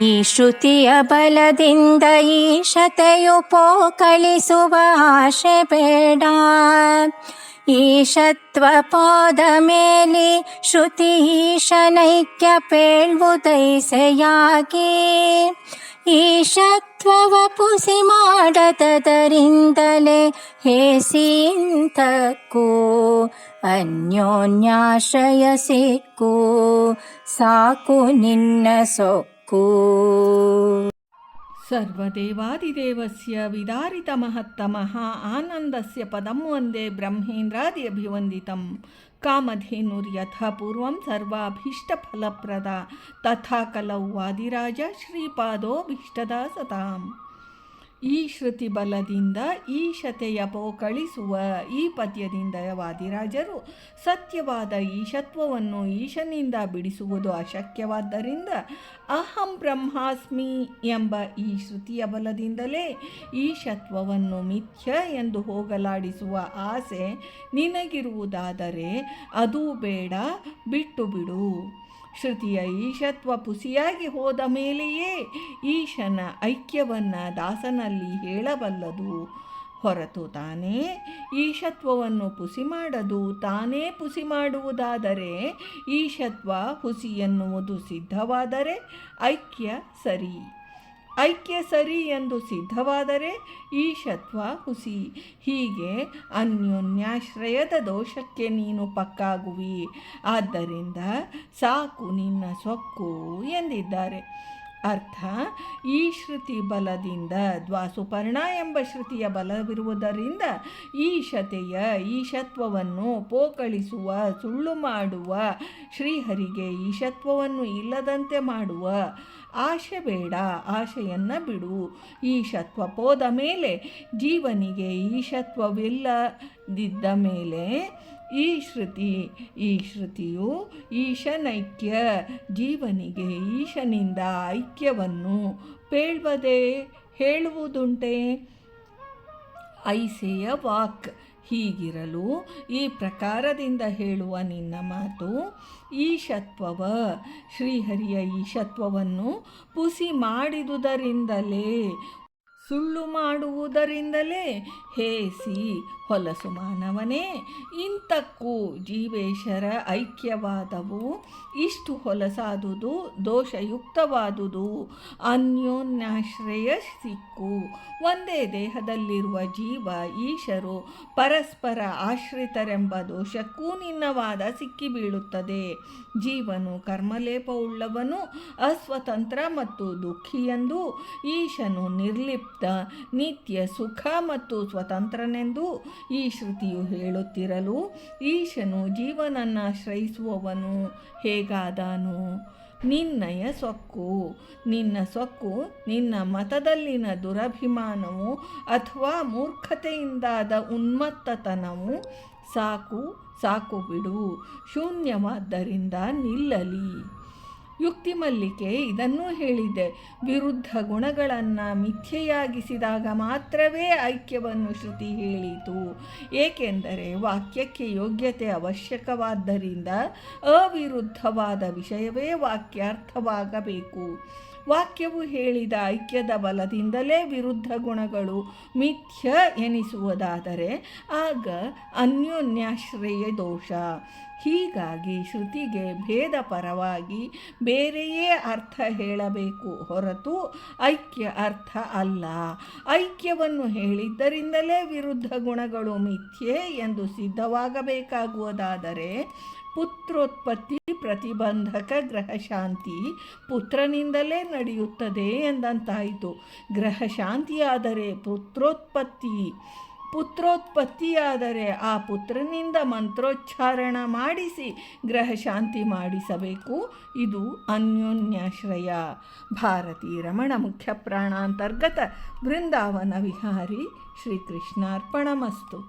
ಈ ಶ್ರುತಿಯ ಬಲದಿಂದ ಈಶತೆಯು ಪೋಕಳಿಸುವ ಆಶೆ ಬೇಡ. ಈಶತ್ವ ಪಾದ ಮೇಲೆ ಶ್ರುತಿ ಈಶನೈಕ್ಯ ಪೇಳ್ವುದೈಸೆಯಾಗಿ. ಈಶತ್ವವ ಪುಸಿ ಮಾಡದರಿಂದಲೇ ಹೇಸಿಂತಕ್ಕೂ ಅನ್ಯೋನ್ಯಾಶ್ರಯ ಸಿಕ್ಕು ಸಾಕು ನಿನ್ನ ಸೊಕ್ಕು. ಸರ್ವದೇವಾದಿದೇವಸ್ಯ ವಿದಾರಿತ ಮಹತ್ತಮಃ ಆನಂದಸ್ಯ ಪದಂ ವಂದೇ ಬ್ರಹ್ಮೇಂದ್ರಾದಿ ಅಭಿವಂದಿತಂ. ಕಾಮಧೇನುರ್ಯಥಾ ಪೂರ್ವಂ ಸರ್ವಾಭೀಷ್ಟಫಲಪ್ರದ ತಥಾ ಕಲೌ ವಾದಿರಾಜ ಶ್ರೀಪಾದೋಭೀಷ್ಟದ ಸತಾಂ. ಈ ಶ್ರುತಿ ಬಲದಿಂದ ಈಶತೆಯ ಪೋಕಳಿಸುವ ಈ ಪದ್ಯದಿಂದ ವಾದಿರಾಜರು ಸತ್ಯವಾದ ಈಶತ್ವವನ್ನು ಈಶನಿಂದ ಬಿಡಿಸುವುದು ಅಶಕ್ಯವಾದ್ದರಿಂದ ಅಹಂ ಬ್ರಹ್ಮಾಸ್ಮಿ ಎಂಬ ಈ ಶ್ರುತಿಯ ಬಲದಿಂದಲೇ ಈಶತ್ವವನ್ನು ಮಿಥ್ಯ ಎಂದು ಹೋಗಲಾಡಿಸುವ ಆಸೆ ನಿನಗಿರುವುದಾದರೆ ಅದೂ ಬೇಡ, ಬಿಟ್ಟು ಬಿಡು. ಶ್ರುತಿಯ ಈಶತ್ವ ಪುಸಿಯಾಗಿ ಹೋದ ಮೇಲೆಯೇ ಈಶನ ಐಕ್ಯವನ್ನು ದಾಸನಲ್ಲಿ ಹೇಳಬಲ್ಲದು ಹೊರತು ತಾನೇ ಈಶತ್ವವನ್ನು ಪುಸಿ ಮಾಡದು. ತಾನೇ ಪುಸಿ ಮಾಡುವುದಾದರೆ ಈಶತ್ವ ಹುಸಿ ಎನ್ನುವುದು ಸಿದ್ಧವಾದರೆ ಐಕ್ಯ ಸರಿ, ಐಕ್ಯ ಸರಿ ಎಂದು ಸಿದ್ಧವಾದರೆ ಈಶತ್ವ ಹುಸಿ. ಹೀಗೆ ಅನ್ಯೋನ್ಯಾಶ್ರಯದ ದೋಷಕ್ಕೆ ನೀನು ಪಕ್ಕಾಗುವಿ. ಆದ್ದರಿಂದ ಸಾಕು ನಿನ್ನ ಸೊಕ್ಕು ಎಂದಿದ್ದಾರೆ. ಅರ್ಥ: ಈ ಶ್ರುತಿ ಬಲದಿಂದ ದ್ವಾಸುಪರ್ಣ ಎಂಬ ಶ್ರುತಿಯ ಬಲವಿರುವುದರಿಂದ ಈಶತೆಯ ಈಶತ್ವವನ್ನು ಪೋಕಳಿಸುವ, ಸುಳ್ಳು ಮಾಡುವ, ಶ್ರೀಹರಿಗೆ ಈಶತ್ವವನ್ನು ಇಲ್ಲದಂತೆ ಮಾಡುವ ಆಶೆ ಬೇಡ, ಆಶೆಯನ್ನು ಬಿಡು. ಈಶತ್ವ ಹೋದ ಮೇಲೆ ಜೀವನಿಗೆ ಈಶತ್ವವಿಲ್ಲದಿದ್ದ ಮೇಲೆ ಈ ಶ್ರುತಿಯು ಈಶನೈಕ್ಯ, ಜೀವನಿಗೆ ಈಶನಿಂದ ಐಕ್ಯವನ್ನು ಪೇಳ್ವದೆ ಹೇಳುವುದುಂಟೆ. ಐಸೆಯ ವಾಕ್. ಹೀಗಿರಲು ಈ ಪ್ರಕಾರದಿಂದ ಹೇಳುವ ನಿನ್ನ ಮಾತು ಈಶತ್ವವ, ಶ್ರೀಹರಿಯ ಈಶತ್ವವನ್ನು ಪುಸಿ ಮಾಡಿದುದರಿಂದಲೇ, ಸುಳ್ಳು ಮಾಡುವುದರಿಂದಲೇ ಹೇಸಿ ಹೊಲಸು ಮಾನವನೇ. ಇಂತಕ್ಕೂ ಜೀವೇಶರ ಐಕ್ಯವಾದವು ಇಷ್ಟು ಹೊಲಸಾದುದು, ದೋಷಯುಕ್ತವಾದುದು. ಅನ್ಯೋನ್ಯಾಶ್ರಯ ಸಿಕ್ಕು. ಒಂದೇ ದೇಹದಲ್ಲಿರುವ ಜೀವ ಈಶರು ಪರಸ್ಪರ ಆಶ್ರಿತರೆಂಬ ದೋಷಕ್ಕೂ ನಿನ್ನ ವಾದ ಸಿಕ್ಕಿಬೀಳುತ್ತದೆ. ಜೀವನು ಕರ್ಮಲೇಪವುಳ್ಳವನು, ಅಸ್ವತಂತ್ರ ಮತ್ತು ದುಃಖಿಯೆಂದು, ಈಶನು ನಿರ್ಲಿಪ್ತ, ನಿತ್ಯ ಸುಖ ಮತ್ತು ಸ್ವತಂತ್ರನೆಂದು ಈ ಶ್ರುತಿಯು ಹೇಳುತ್ತಿರಲು ಈಶನು ಜೀವನನ್ನಾಶ್ರಯಿಸುವವನು ಹೇಗಾದಾನು? ನಿನ್ನಯ ಸೊಕ್ಕು. ನಿನ್ನ ಸೊಕ್ಕು ನಿನ್ನ ಮತದಲ್ಲಿನ ದುರಭಿಮಾನವು ಅಥವಾ ಮೂರ್ಖತೆಯಿಂದಾದ ಉನ್ಮತ್ತತನವು. ಸಾಕು ಸಾಕು ಬಿಡು, ಶೂನ್ಯವಾದ್ದರಿಂದ ನಿಲ್ಲಲಿ. ಯುಕ್ತಿ ಮಲ್ಲಿಕೆ ಇದನ್ನೂ ಹೇಳಿದೆ. ವಿರುದ್ಧ ಗುಣಗಳನ್ನು ಮಿಥ್ಯೆಯಾಗಿಸಿದಾಗ ಮಾತ್ರವೇ ಐಕ್ಯವನ್ನು ಶ್ರುತಿ ಹೇಳಿತು. ಏಕೆಂದರೆ ವಾಕ್ಯಕ್ಕೆ ಯೋಗ್ಯತೆ ಅವಶ್ಯಕವಾದ್ದರಿಂದ ಅವಿರುದ್ಧವಾದ ವಿಷಯವೇ ವಾಕ್ಯಾರ್ಥವಾಗಬೇಕು. ವಾಕ್ಯವು ಹೇಳಿದ ಐಕ್ಯದ ಬಲದಿಂದಲೇ ವಿರುದ್ಧ ಗುಣಗಳು ಮಿಥ್ಯ ಎನಿಸುವುದಾದರೆ ಆಗ ಅನ್ಯೋನ್ಯಾಶ್ರಯ ದೋಷ. ಹೀಗಾಗಿ ಶ್ರುತಿಗೆ ಭೇದ ಪರವಾಗಿ ಬೇರೆಯೇ ಅರ್ಥ ಹೇಳಬೇಕು ಹೊರತು ಐಕ್ಯ ಅರ್ಥ ಅಲ್ಲ. ಐಕ್ಯವನ್ನು ಹೇಳಿದ್ದರಿಂದಲೇ ವಿರುದ್ಧ ಗುಣಗಳು ಮಿಥ್ಯೆ ಎಂದು ಸಿದ್ಧವಾಗಬೇಕಾಗುವುದಾದರೆ ಪುತ್ರೋತ್ಪತ್ತಿ ಪ್ರತಿಬಂಧಕ ಗ್ರಹಶಾಂತಿ ಪುತ್ರನಿಂದಲೇ ನಡೆಯುತ್ತದೆ ಎಂದಂತಾಯಿತು. ಗ್ರಹಶಾಂತಿಯಾದರೆ ಪುತ್ರೋತ್ಪತ್ತಿಯಾದರೆ ಆ ಪುತ್ರನಿಂದ ಮಂತ್ರೋಚ್ಚಾರಣ ಮಾಡಿಸಿ ಗ್ರಹಶಾಂತಿ ಮಾಡಿಸಬೇಕು. ಇದು ಅನ್ಯೋನ್ಯಾಶ್ರಯ. ಭಾರತೀ ರಮಣ ಮುಖ್ಯ ಪ್ರಾಣಾಂತರ್ಗತ ಬೃಂದಾವನ ವಿಹಾರಿ. ಶ್ರೀಕೃಷ್ಣಾರ್ಪಣಮಸ್ತು.